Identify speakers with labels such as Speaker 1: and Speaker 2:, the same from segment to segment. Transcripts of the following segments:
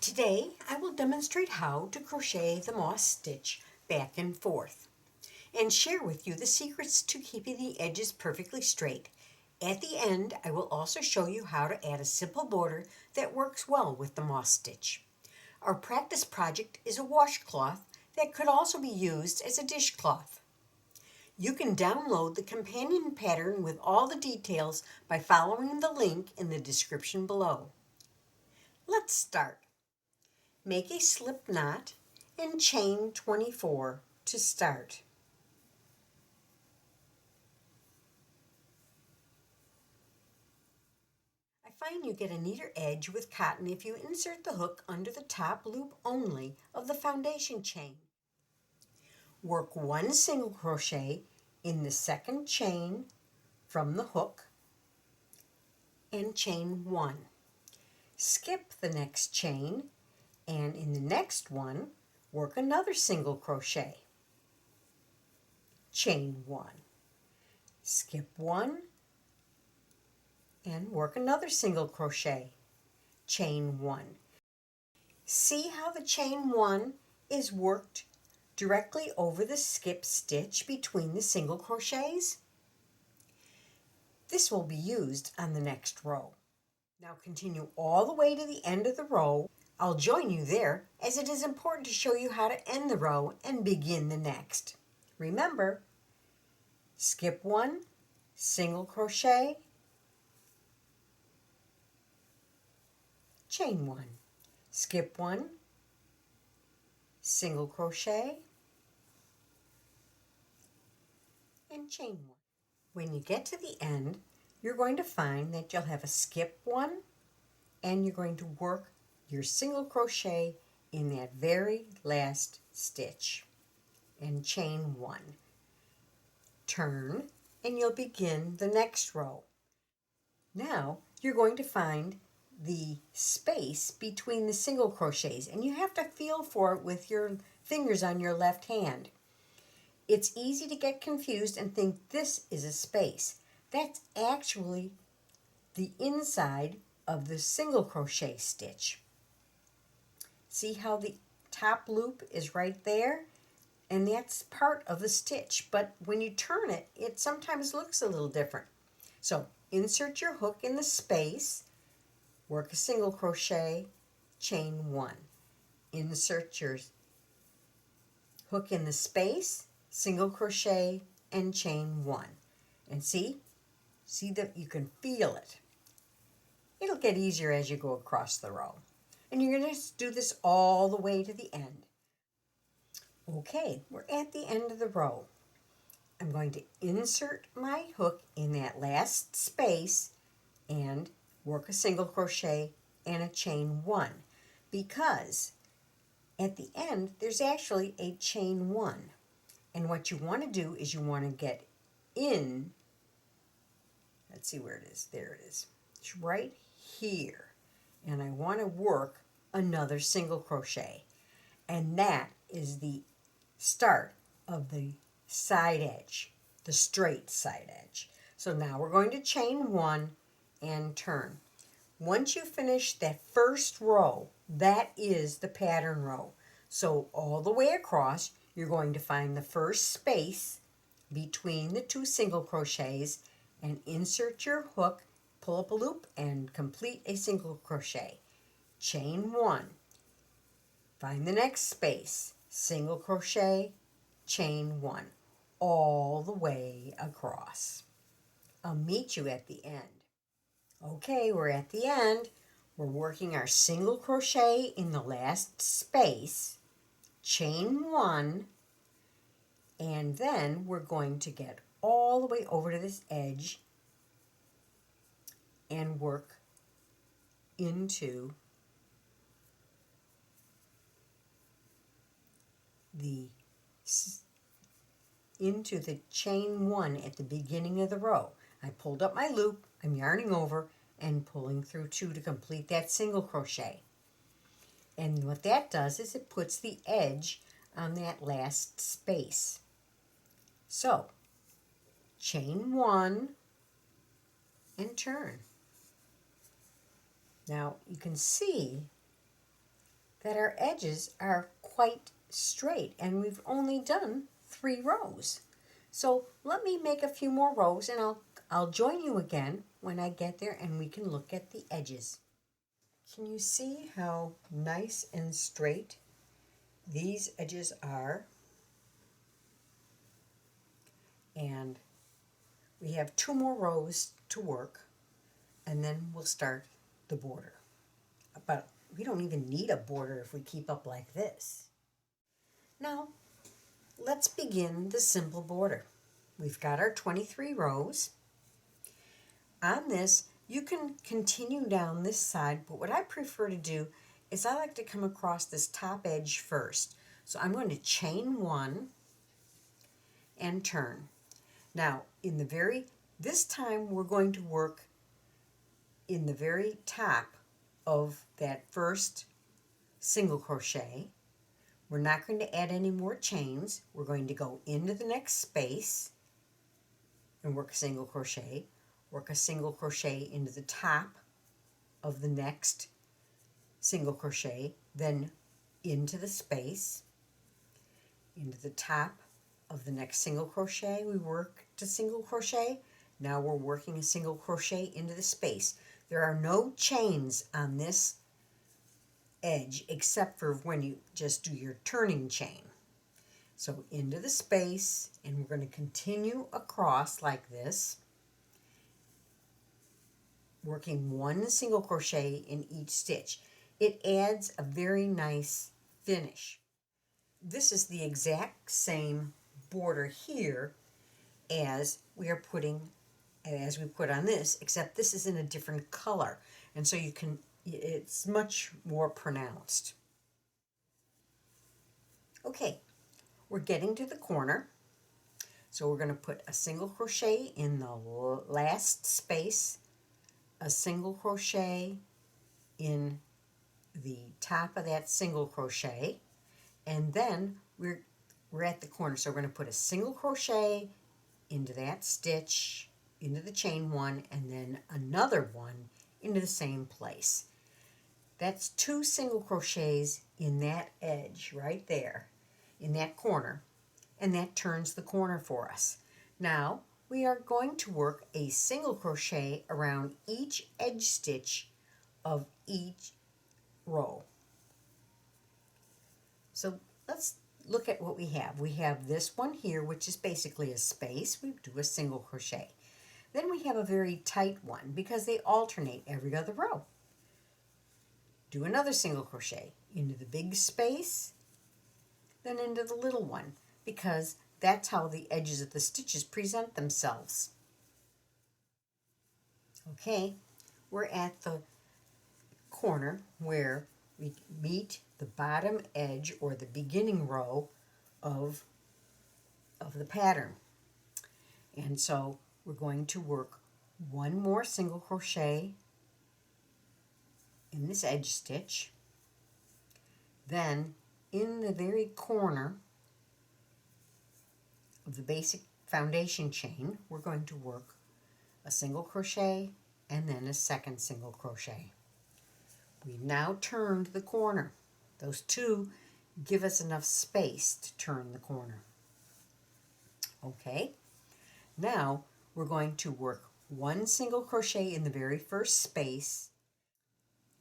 Speaker 1: Today I will demonstrate how to crochet the moss stitch back and forth and share with you the secrets to keeping the edges perfectly straight. At the end I will also show you how to add a simple border that works well with the moss stitch. Our practice project is a washcloth that could also be used as a dishcloth. You can download the companion pattern with all the details by following the link in the description below. Let's start. Make a slip knot and chain 24 to start. I find you get a neater edge with cotton if you insert the hook under the top loop only of the foundation chain. Work one single crochet in the second chain from the hook and chain one. Skip the next chain and in the next one work another single crochet. Chain one. Skip one and work another single crochet. Chain one. See how the chain one is worked directly over the skip stitch between the single crochets? This will be used on the next row. Now continue all the way to the end of the row. I'll join you there as it is important to show you how to end the row and begin the next. Remember, skip one, single crochet, chain one, skip one, single crochet, and chain one. When you get to the end, you're going to find that you'll have a skip one and you're going to work your single crochet in that very last stitch and chain one. Turn and you'll begin the next row. Now you're going to find the space between the single crochets and you have to feel for it with your fingers on your left hand. It's easy to get confused and think this is a space. That's actually the inside of the single crochet stitch. See how the top loop is right there? And that's part of the stitch, but when you turn it, it sometimes looks a little different. So insert your hook in the space, work a single crochet, chain one. Insert your hook in the space, single crochet, and chain one. And see that you can feel it. It'll get easier as you go across the row. And you're going to do this all the way to the end. Okay, we're at the end of the row. I'm going to insert my hook in that last space and work a single crochet and a chain one, because at the end there's actually a chain one. And what you want to do is you want to get in, let's see where it is, there it is. It's right here. And I want to work another single crochet. And that is the start of the side edge, the straight side edge. So now we're going to chain one and turn. Once you finish that first row, that is the pattern row. So all the way across, you're going to find the first space between the two single crochets and insert your hook, pull up a loop, and complete a single crochet. Chain one. Find the next space, single crochet, chain one, all the way across. I'll meet you at the end. Okay, we're at the end. We're working our single crochet in the last space, chain one, and then we're going to get all the way over to this edge and work into the chain one at the beginning of the row. I pulled up my loop, I'm yarning over and pulling through two to complete that single crochet. And what that does is it puts the edge on that last space. So, chain one and turn. Now you can see that our edges are quite straight and we've only done 3 rows. So let me make a few more rows and I'll join you again when I get there and we can look at the edges. Can you see how nice and straight these edges are? And we have 2 more rows to work and then we'll start the border. But we don't even need a border if we keep up like this. Now, let's begin the simple border. We've got our 23 rows. On this, you can continue down this side, but what I prefer to do is I like to come across this top edge first. So I'm going to chain 1 and turn. Now, this time we're going to work in the very top of that first single crochet. We're not going to add any more chains. We're going to go into the next space and work a single crochet into the top of the next single crochet, then into the space, into the top of the next single crochet. We worked a single crochet. Now we're working a single crochet into the space. There are no chains on this edge except for when you just do your turning chain. So into the space, and we're going to continue across like this, working 1 single crochet in each stitch. It adds a very nice finish. This is the exact same border here as we put on this, except this is in a different color, and so it's much more pronounced. Okay, we're getting to the corner, so we're going to put a single crochet in the last space, a single crochet in the top of that single crochet, and then we're at the corner, so we're going to put a single crochet into that stitch, into the chain 1, and then another one into the same place. That's 2 single crochets in that edge right there, in that corner, and that turns the corner for us. Now we are going to work a single crochet around each edge stitch of each row. So let's look at what we have. We have this one here, which is basically a space. We do a single crochet. Then we have a very tight one because they alternate every other row. Do another single crochet into the big space, then into the little one, because that's how the edges of the stitches present themselves. Okay, we're at the corner where we meet the bottom edge or the beginning row of the pattern. And so we're going to work 1 more single crochet in this edge stitch. Then in the very corner of the basic foundation chain, we're going to work a single crochet and then a second single crochet. We've now turned the corner. Those 2 give us enough space to turn the corner. Okay, now we're going to work 1 single crochet in the very first space.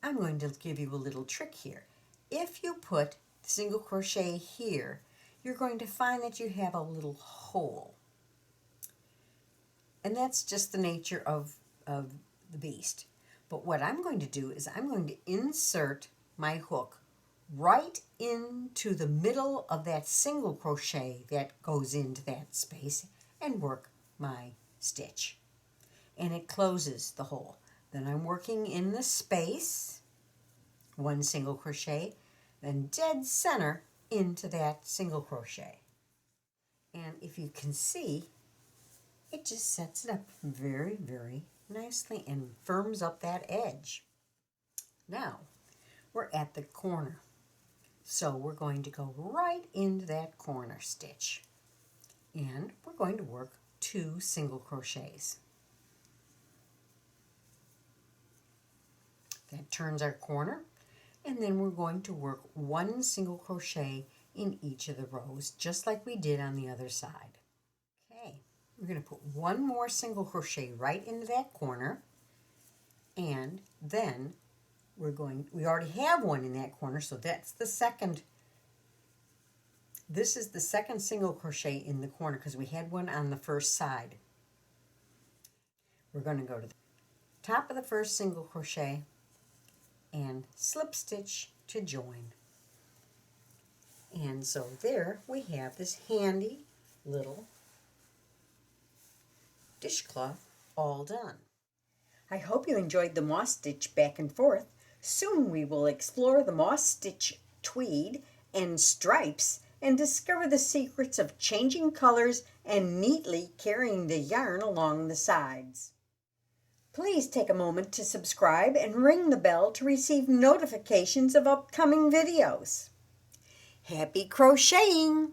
Speaker 1: I'm going to give you a little trick here. If you put the single crochet here, you're going to find that you have a little hole. And that's just the nature of the beast. But what I'm going to do is I'm going to insert my hook right into the middle of that single crochet that goes into that space and work my stitch. And it closes the hole. Then I'm working in the space, 1 single crochet, then dead center into that single crochet. And if you can see, it just sets it up very, very nicely and firms up that edge. Now, we're at the corner. So we're going to go right into that corner stitch. And we're going to work 2 single crochets. That turns our corner. And then we're going to work one single crochet in each of the rows, just like we did on the other side. Okay, we're going to put one more single crochet right into that corner, and then we already have one in that corner, so that's the second. This is the second single crochet in the corner because we had one on the first side. We're going to go to the top of the first single crochet and slip stitch to join. And so there we have this handy little dishcloth all done. I hope you enjoyed the moss stitch back and forth. Soon we will explore the moss stitch tweed and stripes and discover the secrets of changing colors and neatly carrying the yarn along the sides. Please take a moment to subscribe and ring the bell to receive notifications of upcoming videos. Happy crocheting!